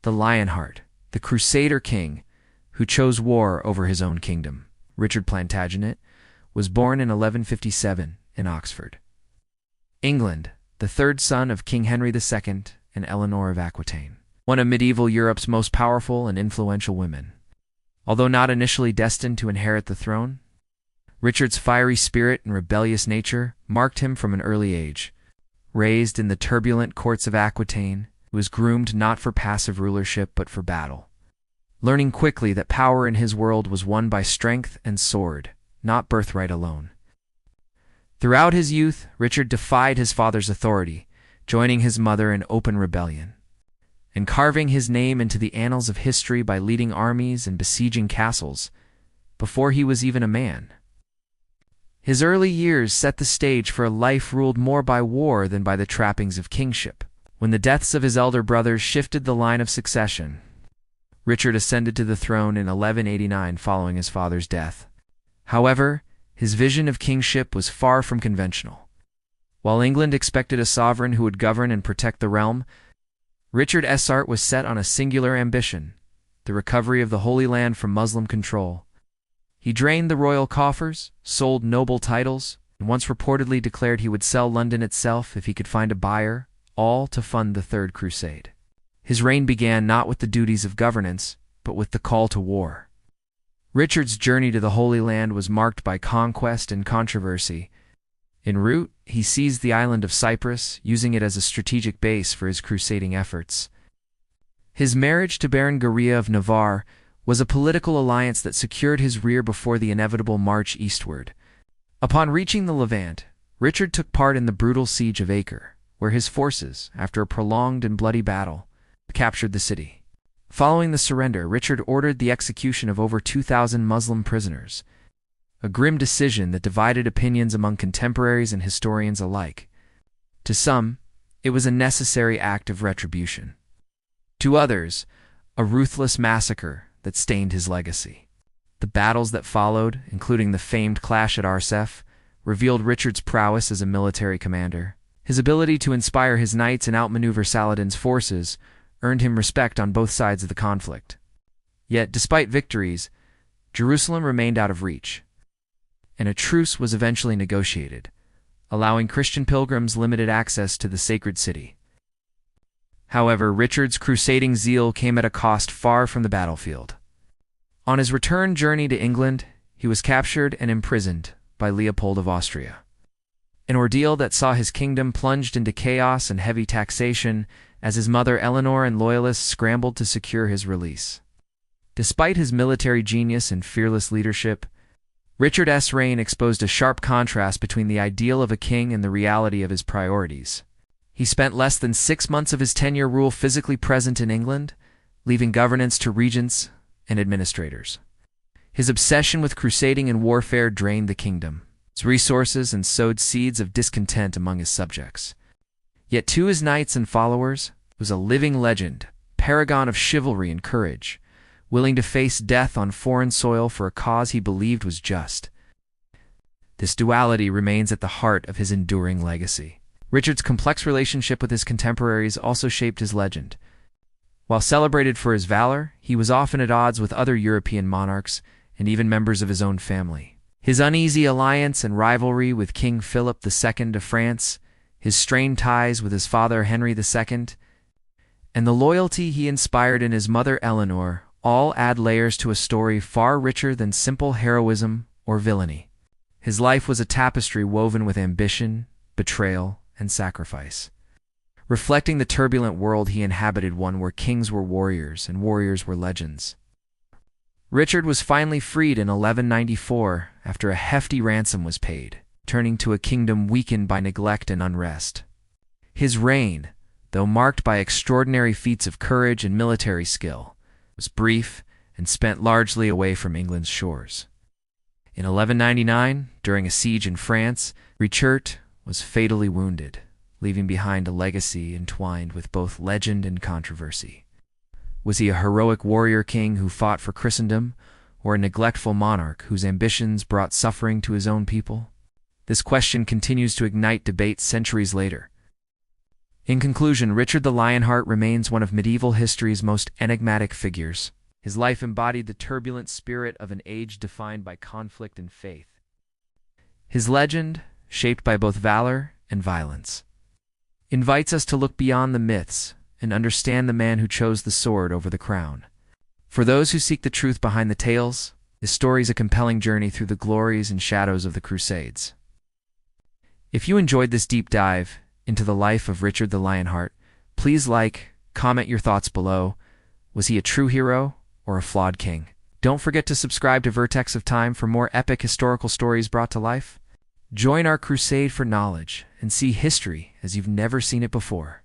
the Lionheart, the Crusader king who chose war over his own kingdom. Richard Plantagenet was born in 1157 in Oxford, England, the third son of King Henry II and Eleanor of Aquitaine, one of medieval Europe's most powerful and influential women. Although not initially destined to inherit the throne, Richard's fiery spirit and rebellious nature marked him from an early age. Raised in the turbulent courts of Aquitaine, he was groomed not for passive rulership but for battle, learning quickly that power in his world was won by strength and sword, not birthright alone. Throughout his youth, Richard defied his father's authority, joining his mother in open rebellion, and carving his name into the annals of history by leading armies and besieging castles before he was even a man. His early years set the stage for a life ruled more by war than by the trappings of kingship. When the deaths of his elder brothers shifted the line of succession, Richard ascended to the throne in 1189 following his father's death. However, his vision of kingship was far from conventional. While England expected a sovereign who would govern and protect the realm, Richard's heart was set on a singular ambition: the recovery of the Holy Land from Muslim control. He drained the royal coffers, sold noble titles, and once reportedly declared he would sell London itself if he could find a buyer, all to fund the Third Crusade. His reign began not with the duties of governance, but with the call to war. Richard's journey to the Holy Land was marked by conquest and controversy. En route, he seized the island of Cyprus, using it as a strategic base for his crusading efforts. His marriage to Berengaria of Navarre was a political alliance that secured his rear before the inevitable march eastward. Upon reaching the Levant, Richard took part in the brutal siege of Acre, where his forces, after a prolonged and bloody battle, captured the city. Following the surrender, Richard ordered the execution of over 2,000 Muslim prisoners, a grim decision that divided opinions among contemporaries and historians alike. To some, it was a necessary act of retribution. To others, a ruthless massacre that stained his legacy. The battles that followed, including the famed clash at Arsef, revealed Richard's prowess as a military commander. His ability to inspire his knights and outmaneuver Saladin's forces earned him respect on both sides of the conflict. Yet, despite victories, Jerusalem remained out of reach, and a truce was eventually negotiated, allowing Christian pilgrims limited access to the sacred city. However, Richard's crusading zeal came at a cost far from the battlefield. On his return journey to England, he was captured and imprisoned by Leopold of Austria, an ordeal that saw his kingdom plunged into chaos and heavy taxation as his mother Eleanor and loyalists scrambled to secure his release. Despite his military genius and fearless leadership, Richard's reign exposed a sharp contrast between the ideal of a king and the reality of his priorities. He spent less than 6 months of his 10-year rule physically present in England, leaving governance to regents and administrators. His obsession with crusading and warfare drained the kingdom's resources and sowed seeds of discontent among his subjects. Yet to his knights and followers, he was a living legend, paragon of chivalry and courage, willing to face death on foreign soil for a cause he believed was just. This duality remains at the heart of his enduring legacy. Richard's complex relationship with his contemporaries also shaped his legend. While celebrated for his valor, he was often at odds with other European monarchs and even members of his own family. His uneasy alliance and rivalry with King Philip II of France, his strained ties with his father Henry II, and the loyalty he inspired in his mother Eleanor all add layers to a story far richer than simple heroism or villainy. His life was a tapestry woven with ambition, betrayal, and sacrifice, reflecting the turbulent world he inhabited, one where kings were warriors and warriors were legends. Richard was finally freed in 1194 after a hefty ransom was paid, turning to a kingdom weakened by neglect and unrest. His reign, though marked by extraordinary feats of courage and military skill, was brief and spent largely away from England's shores. In 1199, during a siege in France, Richard was fatally wounded, leaving behind a legacy entwined with both legend and controversy. Was he a heroic warrior king who fought for Christendom, or a neglectful monarch whose ambitions brought suffering to his own people? This question continues to ignite debate centuries later. In conclusion, Richard the Lionheart remains one of medieval history's most enigmatic figures. His life embodied the turbulent spirit of an age defined by conflict and faith. His legend, shaped by both valor and violence, invites us to look beyond the myths and understand the man who chose the sword over the crown. For those who seek the truth behind the tales, this story is a compelling journey through the glories and shadows of the Crusades. If you enjoyed this deep dive into the life of Richard the Lionheart, please comment your thoughts below. Was he a true hero or a flawed king? Don't forget to subscribe to Vertex of Time for more epic historical stories brought to life. Join our crusade for knowledge and see history as you've never seen it before.